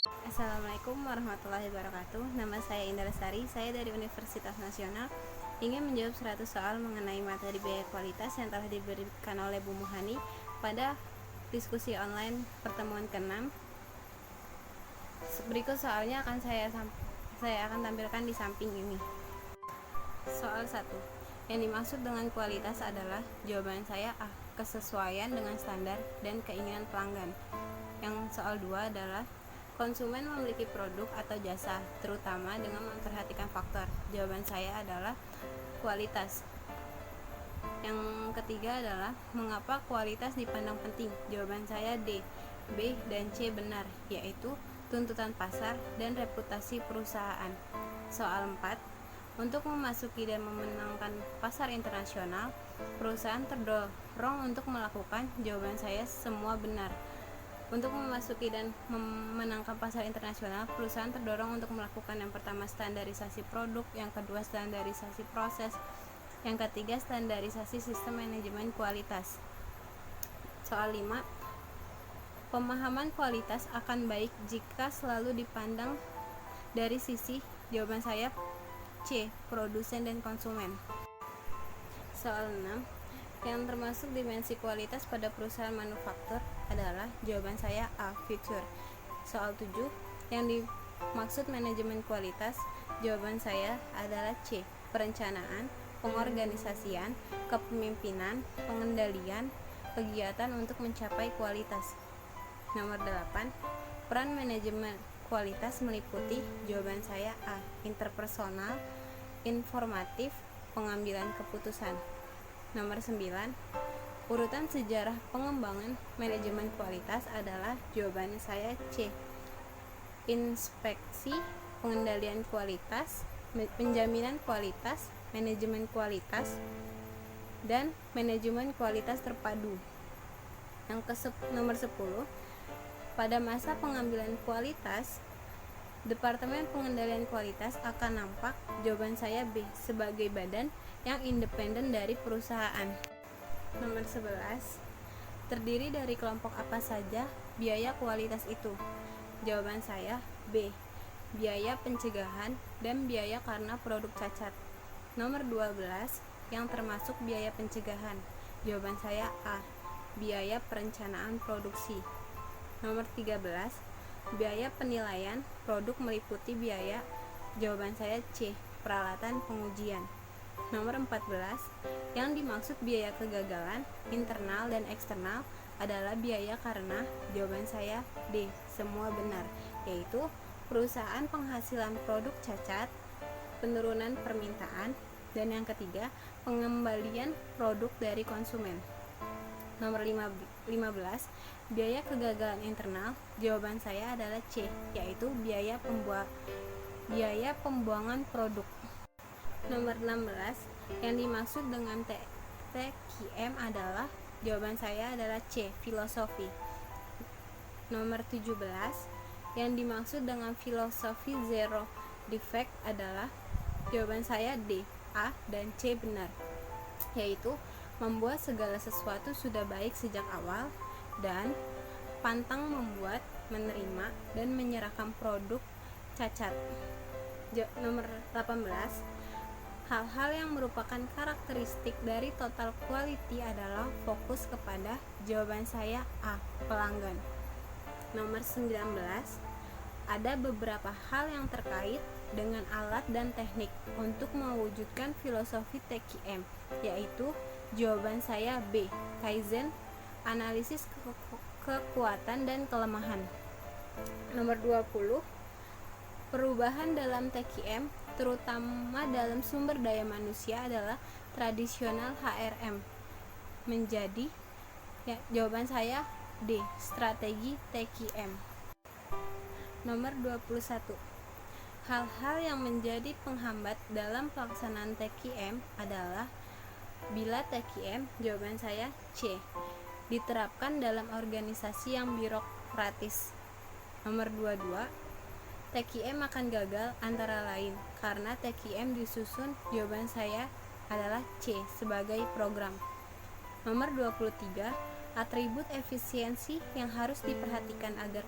Assalamualaikum warahmatullahi wabarakatuh. Nama saya Indra Sari, saya dari Universitas Nasional. Ingin menjawab 100 soal mengenai materi biaya kualitas yang telah diberikan oleh Bu Muhani pada diskusi online pertemuan ke-6. Berikut soalnya saya akan tampilkan di samping ini. Soal 1. Yang dimaksud dengan kualitas adalah, jawaban saya A, kesesuaian dengan standar dan keinginan pelanggan. Yang soal 2 adalah, konsumen memiliki produk atau jasa, terutama dengan memperhatikan faktor. Jawaban saya adalah kualitas. Yang ketiga adalah, mengapa kualitas dipandang penting? Jawaban saya D, B, dan C benar, yaitu tuntutan pasar dan reputasi perusahaan. Soal 4. Untuk memasuki dan memenangkan pasar internasional, perusahaan terdorong untuk melakukan. Jawaban saya semua benar. Untuk memasuki dan memenangkan pasar internasional, perusahaan terdorong untuk melakukan yang pertama standarisasi produk, yang kedua standarisasi proses, yang ketiga standarisasi sistem manajemen kualitas. Soal 5. Pemahaman kualitas akan baik jika selalu dipandang dari sisi. Jawaban saya C, produsen dan konsumen. Soal 6. Yang termasuk dimensi kualitas pada perusahaan manufaktur adalah. Jawaban saya A, feature. Soal 7. Yang dimaksud manajemen kualitas, jawaban saya adalah C, perencanaan, pengorganisasian, kepemimpinan, pengendalian, kegiatan untuk mencapai kualitas. Nomor 8. Peran manajemen kualitas meliputi. Jawaban saya A, interpersonal, informatif, pengambilan keputusan. Nomor 9. Urutan sejarah pengembangan manajemen kualitas adalah. Jawaban saya C, inspeksi, pengendalian kualitas, penjaminan kualitas, manajemen kualitas, dan manajemen kualitas terpadu. Nomor 10. Pada masa pengambilan kualitas, Departemen Pengendalian Kualitas akan nampak. Jawaban saya B, sebagai badan yang independen dari perusahaan. Nomor 11. Terdiri dari kelompok apa saja biaya kualitas itu? Jawaban saya B, biaya pencegahan dan biaya karena produk cacat. Nomor 12. Yang termasuk biaya pencegahan. Jawaban saya A, biaya perencanaan produksi. Nomor 13. Biaya penilaian produk meliputi biaya. Jawaban saya C, peralatan pengujian. Nomor 14. Yang dimaksud biaya kegagalan internal dan eksternal adalah biaya karena. Jawaban saya D, semua benar, yaitu perusahaan penghasilan produk cacat, penurunan permintaan, dan yang ketiga, pengembalian produk dari konsumen. Nomor 15. Biaya kegagalan internal. Jawaban saya adalah C, yaitu biaya pembuangan produk. Nomor 16. Yang dimaksud dengan TQM adalah. Jawaban saya adalah C, filosofi. Nomor 17. Yang dimaksud dengan filosofi zero defect adalah. Jawaban saya D, A, dan C benar, yaitu membuat segala sesuatu sudah baik sejak awal dan pantang membuat, menerima, dan menyerahkan produk cacat. Nomor 18. Hal-hal yang merupakan karakteristik dari total quality adalah fokus kepada. Jawaban saya A, pelanggan. Nomor 19. Ada beberapa hal yang terkait dengan alat dan teknik untuk mewujudkan filosofi TQM, yaitu. Jawaban saya B, Kaizen, analisis kekuatan dan kelemahan. Nomor 20. Perubahan dalam TQM, terutama dalam sumber daya manusia, adalah tradisional HRM menjadi. Jawaban saya D, strategi TQM. Nomor 21. Hal-hal yang menjadi penghambat dalam pelaksanaan TQM adalah. Bila TQM, jawaban saya C, diterapkan dalam organisasi yang birokratis. Nomor 22. TQM akan gagal antara lain karena TQM disusun. Jawaban saya adalah C, sebagai program. Nomor 23. Atribut efisiensi yang harus diperhatikan agar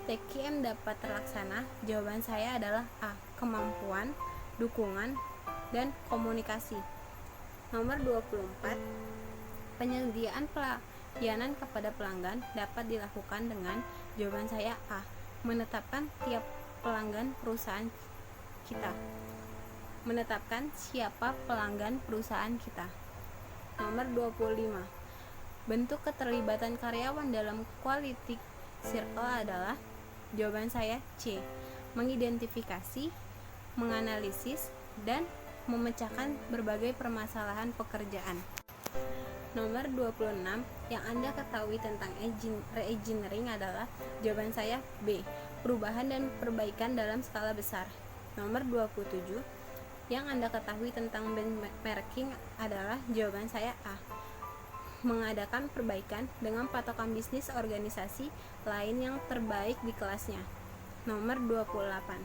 TQM dapat terlaksana? Jawaban saya adalah A. Kemampuan, dukungan, dan komunikasi. Nomor 24. Penyediaan pelayanan kepada pelanggan dapat dilakukan dengan, jawaban saya A. Menetapkan tiap pelanggan perusahaan kita. Menetapkan siapa pelanggan perusahaan kita. Nomor 25. Bentuk keterlibatan karyawan dalam quality circle adalah, jawaban saya C. Mengidentifikasi, menganalisis, dan memecahkan berbagai permasalahan pekerjaan. Nomor 26. Yang Anda ketahui tentang re-engineering adalah, jawaban saya B. Perubahan dan perbaikan dalam skala besar. Nomor 27. Yang Anda ketahui tentang benchmarking adalah, jawaban saya A. Mengadakan perbaikan dengan patokan bisnis organisasi lain yang terbaik di kelasnya. Nomor 28.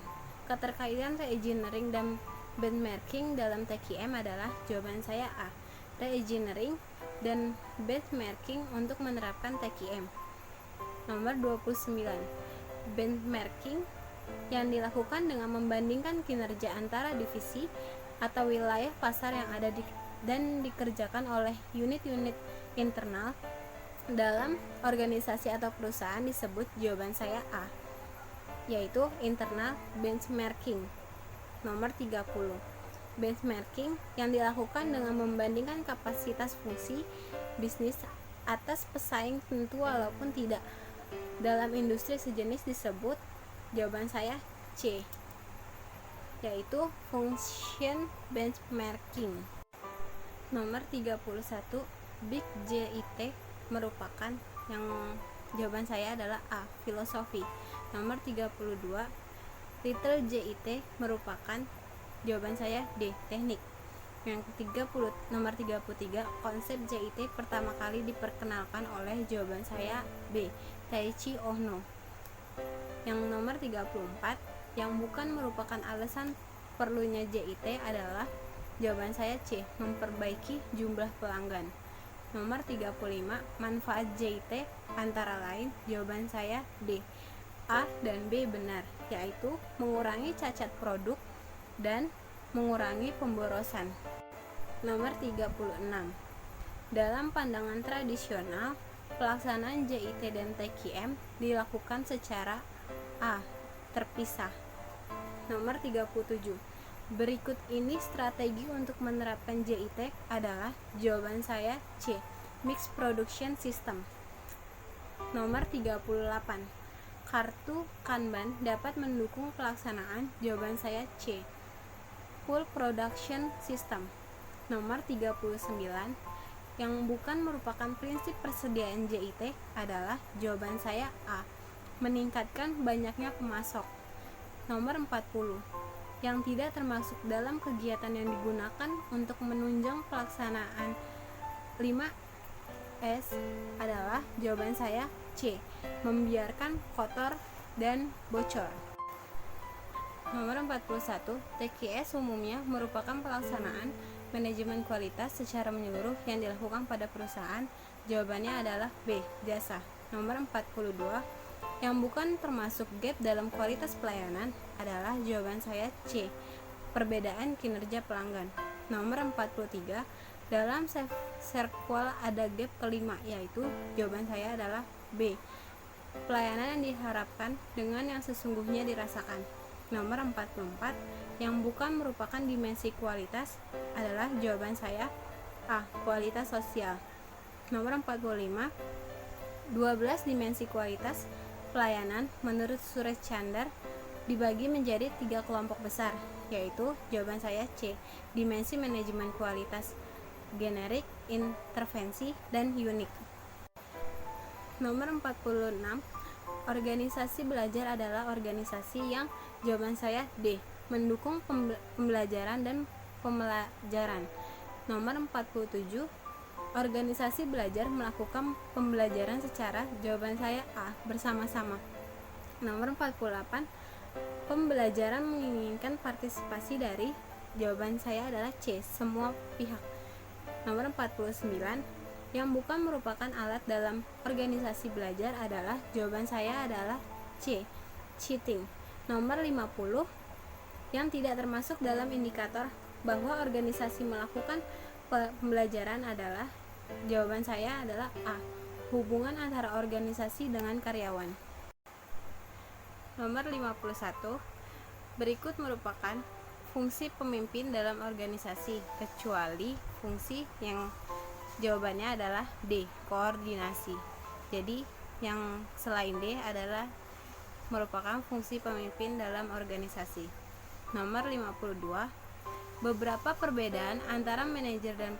Keterkaitan re-engineering dan benchmarking dalam TQM adalah, jawaban saya A. Re-engineering dan benchmarking untuk menerapkan TQM. Nomor 29. Benchmarking yang dilakukan dengan membandingkan kinerja antara divisi atau wilayah pasar yang ada dan dikerjakan oleh unit-unit internal dalam organisasi atau perusahaan disebut, jawaban saya A, yaitu internal benchmarking. Nomor 30. Benchmarking yang dilakukan dengan membandingkan kapasitas fungsi bisnis atas pesaing tentu walaupun tidak dalam industri sejenis disebut, jawaban saya C, yaitu function benchmarking. Nomor 31. Big JIT merupakan, yang jawaban saya adalah A. Filosofi. Nomor 32. Little JIT merupakan, jawaban saya D. Teknik. Yang nomor 33. Konsep JIT pertama kali diperkenalkan oleh, jawaban saya B. Taiichi Ohno. Yang nomor 34. Yang bukan merupakan alasan perlunya JIT adalah, jawaban saya C. Memperbaiki jumlah pelanggan. Nomor 35. Manfaat JIT antara lain, jawaban saya D. A dan B benar, yaitu mengurangi cacat produk dan mengurangi pemborosan. Nomor 36. Dalam pandangan tradisional, pelaksanaan JIT dan TQM dilakukan secara A. Terpisah. Nomor 37. Berikut ini strategi untuk menerapkan JIT adalah, jawaban saya C. Mixed Production System. Nomor 38. Kartu Kanban dapat mendukung pelaksanaan, jawaban saya C. Full Production System. Nomor 39. Yang bukan merupakan prinsip persediaan JIT adalah, jawaban saya A. Meningkatkan banyaknya pemasok. Nomor 40. Yang tidak termasuk dalam kegiatan yang digunakan untuk menunjang pelaksanaan 5S adalah, jawaban saya C. Membiarkan kotor dan bocor. Nomor 41. TQS umumnya merupakan pelaksanaan manajemen kualitas secara menyeluruh yang dilakukan pada perusahaan, jawabannya adalah B. Jasa. Nomor 42. Yang bukan termasuk gap dalam kualitas pelayanan adalah, jawaban saya C. Perbedaan kinerja pelanggan. Nomor 43. Dalam circle ada gap kelima, yaitu, jawaban saya adalah B. Pelayanan yang diharapkan dengan yang sesungguhnya dirasakan. Nomor 44. Yang bukan merupakan dimensi kualitas adalah, jawaban saya A. Kualitas sosial. Nomor 45. 12 dimensi kualitas pelayanan menurut Suresh Chandra dibagi menjadi 3 kelompok besar, yaitu, jawaban saya C. Dimensi manajemen kualitas, generik, intervensi, dan unik. Nomor 46. Organisasi belajar adalah organisasi yang, jawaban saya D. Mendukung pembelajaran dan pembelajaran. Nomor 47. Organisasi belajar melakukan pembelajaran secara, jawaban saya A. Bersama-sama. Nomor 48. Pembelajaran menginginkan partisipasi dari, jawaban saya adalah C. Semua pihak. Nomor 49. Yang bukan merupakan alat dalam organisasi belajar adalah, jawaban saya adalah C. Cheating. Nomor 50, yang tidak termasuk dalam indikator bahwa organisasi melakukan pembelajaran adalah, jawaban saya adalah A. Hubungan antara organisasi dengan karyawan. Nomor 51, berikut merupakan fungsi pemimpin dalam organisasi kecuali fungsi yang jawabannya adalah D. Koordinasi. Jadi yang selain D adalah merupakan fungsi pemimpin dalam organisasi. Nomor 52, beberapa perbedaan antara manajer dan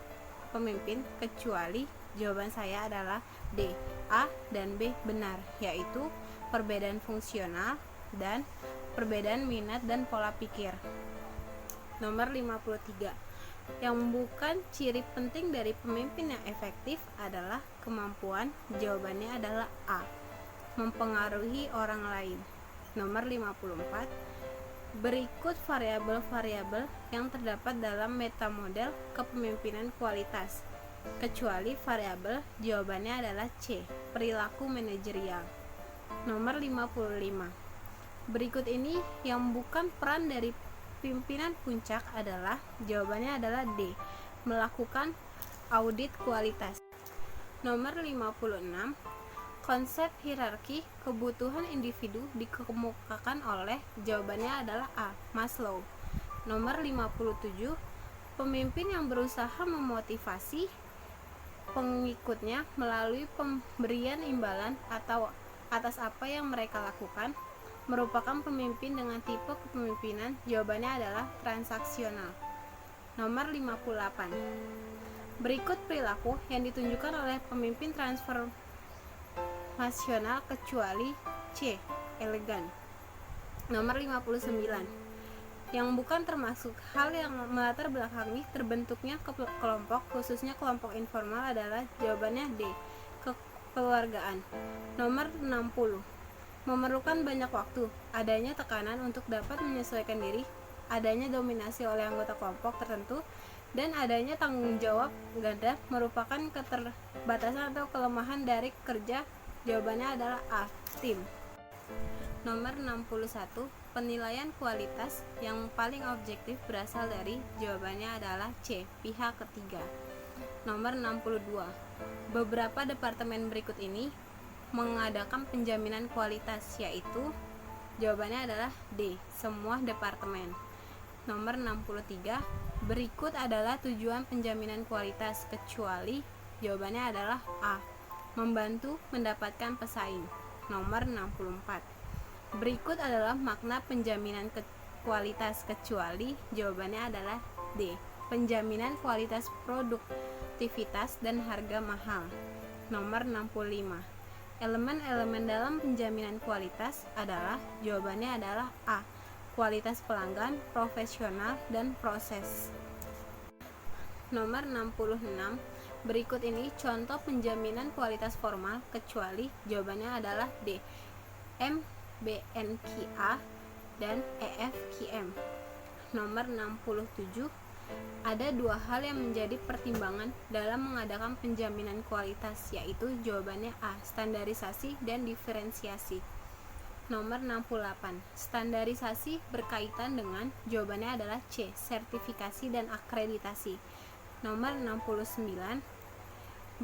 pemimpin kecuali, jawaban saya adalah D. A dan B benar, yaitu perbedaan fungsional dan perbedaan minat dan pola pikir. Nomor 53, yang bukan ciri penting dari pemimpin yang efektif adalah kemampuan, jawabannya adalah A. Mempengaruhi orang lain. Nomor 54, berikut variabel-variabel yang terdapat dalam metamodel kepemimpinan kualitas kecuali variabel, jawabannya adalah C. Perilaku manajerial. Nomor 55, berikut ini yang bukan peran dari pimpinan puncak adalah, jawabannya adalah D. Melakukan audit kualitas. Nomor 56, konsep hierarki kebutuhan individu dikemukakan oleh, jawabannya adalah A. Maslow. Nomor 57, pemimpin yang berusaha memotivasi pengikutnya melalui pemberian imbalan atau atas apa yang mereka lakukan merupakan pemimpin dengan tipe kepemimpinan, jawabannya adalah transaksional. Nomor 58, berikut perilaku yang ditunjukkan oleh pemimpin transformasional kecuali C. Elegan. Nomor 59, yang bukan termasuk hal yang melatar belakangi terbentuknya kelompok, khususnya kelompok informal adalah, jawabannya D. Kekeluargaan. Nomor 60, memerlukan banyak waktu, adanya tekanan untuk dapat menyesuaikan diri, adanya dominasi oleh anggota kelompok tertentu, dan adanya tanggung jawab ganda merupakan keterbatasan atau kelemahan dari kerja, jawabannya adalah A. Tim. Nomor 61, penilaian kualitas yang paling objektif berasal dari, jawabannya adalah C. Pihak ketiga. Nomor 62, beberapa departemen berikut ini mengadakan penjaminan kualitas, yaitu, jawabannya adalah D. Semua departemen. Nomor 63, berikut adalah tujuan penjaminan kualitas kecuali, jawabannya adalah A. Membantu mendapatkan pesaing. Nomor 64, berikut adalah makna penjaminan kualitas kecuali, jawabannya adalah D. Penjaminan kualitas produktivitas dan harga mahal. Nomor 65, elemen-elemen dalam penjaminan kualitas adalah, jawabannya adalah A. Kualitas pelanggan, profesional, dan proses. Nomor 66, berikut ini contoh penjaminan kualitas formal kecuali, jawabannya adalah D. MBNQA dan EFQM. Nomor 67, ada dua hal yang menjadi pertimbangan dalam mengadakan penjaminan kualitas, yaitu, jawabannya A. Standarisasi dan diferensiasi. Nomor 68, standarisasi berkaitan dengan, jawabannya adalah C. Sertifikasi dan akreditasi. Nomor 69,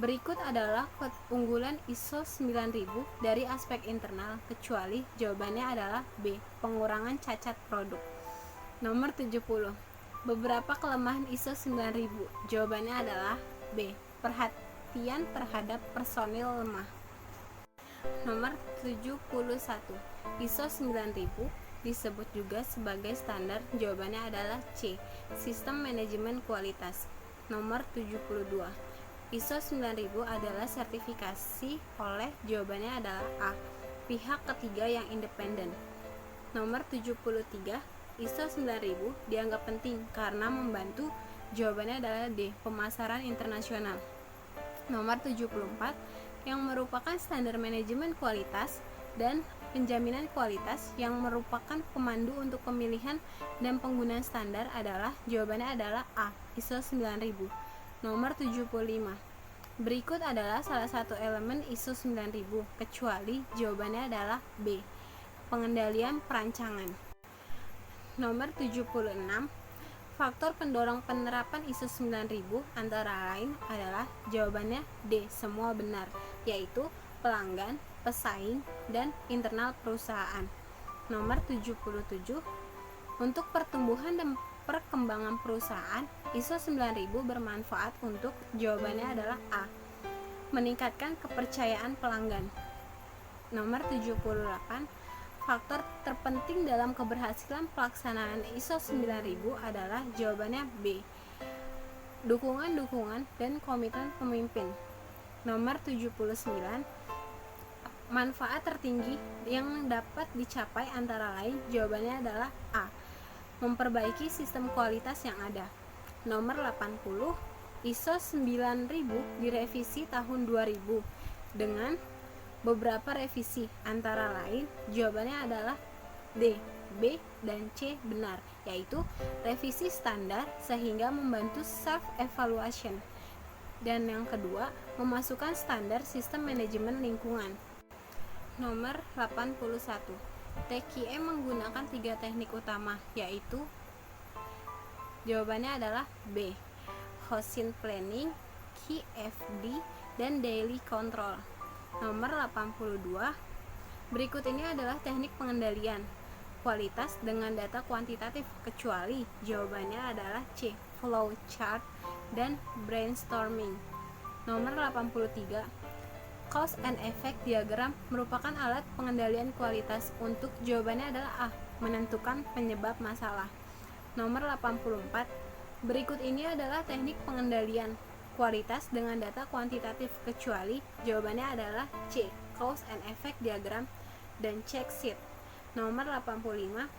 berikut adalah keunggulan ISO 9000 dari aspek internal kecuali, jawabannya adalah B. Pengurangan cacat produk. Nomor 70, beberapa kelemahan ISO 9000, jawabannya adalah B. Perhatian terhadap personil lemah. Nomor 71, ISO 9000 disebut juga sebagai standar, jawabannya adalah C. Sistem manajemen kualitas. Nomor 72, ISO 9000 adalah sertifikasi oleh, jawabannya adalah A. Pihak ketiga yang independen. Nomor 73, ISO 9000 dianggap penting karena membantu, jawabannya adalah D. Pemasaran internasional. Nomor 74, yang merupakan standar manajemen kualitas dan penjaminan kualitas yang merupakan pemandu untuk pemilihan dan penggunaan standar adalah, jawabannya adalah A. ISO 9000. Nomor 75, berikut adalah salah satu elemen ISO 9000 kecuali, jawabannya adalah B. pengendalian perancangan. Nomor 76, faktor pendorong penerapan ISO 9000 antara lain adalah jawabannya D, semua benar, yaitu pelanggan, pesaing, dan internal perusahaan. Nomor 77, untuk pertumbuhan dan perkembangan perusahaan, ISO 9000 bermanfaat untuk, jawabannya adalah A, meningkatkan kepercayaan pelanggan. Nomor 78, faktor terpenting dalam keberhasilan pelaksanaan ISO 9000 adalah, jawabannya B, dukungan dan komitmen pemimpin. Nomor 79, manfaat tertinggi yang dapat dicapai antara lain, jawabannya adalah A, memperbaiki sistem kualitas yang ada. Nomor 80, ISO 9000 direvisi tahun 2000 dengan beberapa revisi, antara lain jawabannya adalah D, B, dan C benar, yaitu revisi standar sehingga membantu self-evaluation, dan yang kedua, memasukkan standar sistem manajemen lingkungan. Nomor 81, TQM menggunakan 3 teknik utama, yaitu jawabannya adalah B, Hoshin Planning, QFD, dan Daily Control. Nomor 82, berikut ini adalah teknik pengendalian kualitas dengan data kuantitatif, kecuali, jawabannya adalah C, flow chart dan brainstorming. Nomor 83, cause and effect diagram merupakan alat pengendalian kualitas untuk, jawabannya adalah A, menentukan penyebab masalah. Nomor 84, berikut ini adalah teknik pengendalian kualitas dengan data kuantitatif, kecuali, jawabannya adalah C, cause and effect diagram dan check sheet. Nomor 85,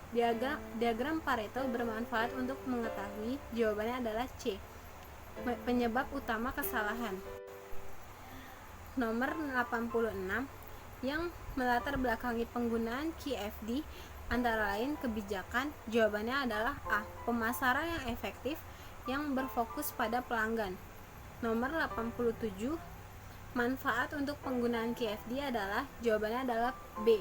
diagram Pareto bermanfaat untuk mengetahui, jawabannya adalah C, penyebab utama kesalahan. Nomor 86, yang melatar belakangi penggunaan QFD antara lain kebijakan, jawabannya adalah A, pemasaran yang efektif yang berfokus pada pelanggan. Nomor 87, manfaat untuk penggunaan QFD adalah, jawabannya adalah B,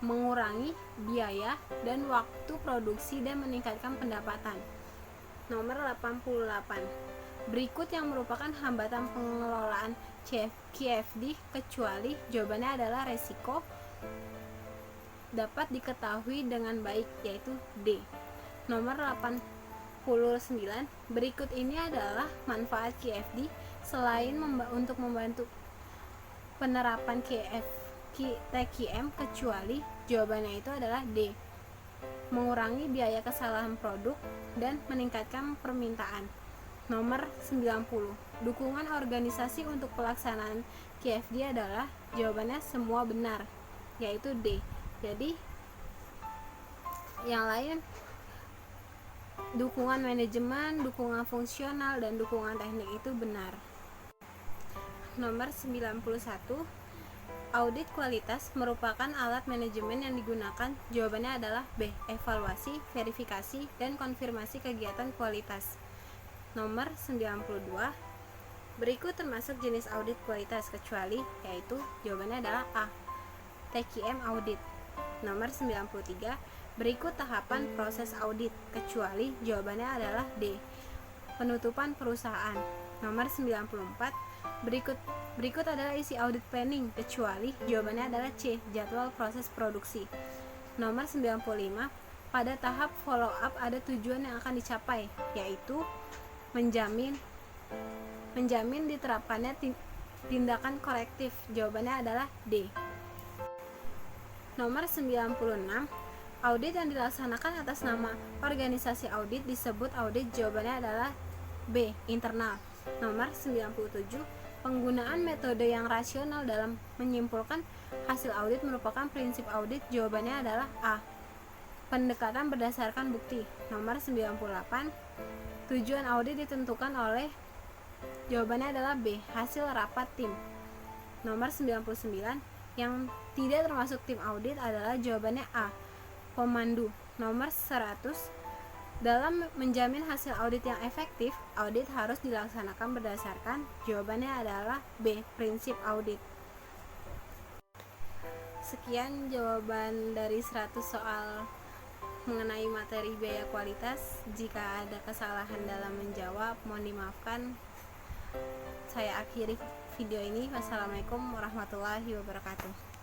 mengurangi biaya dan waktu produksi dan meningkatkan pendapatan. Nomor 88, berikut yang merupakan hambatan pengelolaan QFD, kecuali, jawabannya adalah resiko dapat diketahui dengan baik, yaitu D. Nomor 89, berikut ini adalah manfaat QFD selain untuk membantu penerapan TQM, kecuali, jawabannya itu adalah D, mengurangi biaya kesalahan produk dan meningkatkan permintaan. Nomor 90, dukungan organisasi untuk pelaksanaan QFD adalah, jawabannya semua benar, yaitu D. Jadi yang lain dukungan manajemen, dukungan fungsional, dan dukungan teknik itu benar. Nomor 91, audit kualitas merupakan alat manajemen yang digunakan, jawabannya adalah B, evaluasi, verifikasi, dan konfirmasi kegiatan kualitas. Nomor 92, berikut termasuk jenis audit kualitas, kecuali, yaitu jawabannya adalah A, TQM audit. Nomor 93, berikut tahapan proses audit, kecuali, jawabannya adalah D, penutupan perusahaan. Nomor 94, berikut adalah isi audit planning, kecuali, jawabannya adalah C, jadwal proses produksi. Nomor 95, pada tahap follow up ada tujuan yang akan dicapai, yaitu menjamin diterapkannya tindakan korektif, jawabannya adalah D. Nomor 96, audit yang dilaksanakan atas nama organisasi audit disebut audit, jawabannya adalah B, internal. Nomor 97, penggunaan metode yang rasional dalam menyimpulkan hasil audit merupakan prinsip audit, jawabannya adalah A, pendekatan berdasarkan bukti. Nomor 98, tujuan audit ditentukan oleh, jawabannya adalah B, hasil rapat tim. Nomor 99, yang tidak termasuk tim audit adalah, jawabannya A, pemandu. Nomor 100, dalam menjamin hasil audit yang efektif, audit harus dilaksanakan berdasarkan, jawabannya adalah B, prinsip audit. Sekian jawaban dari 100 soal mengenai materi biaya kualitas. Jika ada kesalahan dalam menjawab, mohon dimaafkan. Saya akhiri video ini. Wassalamualaikum warahmatullahi wabarakatuh.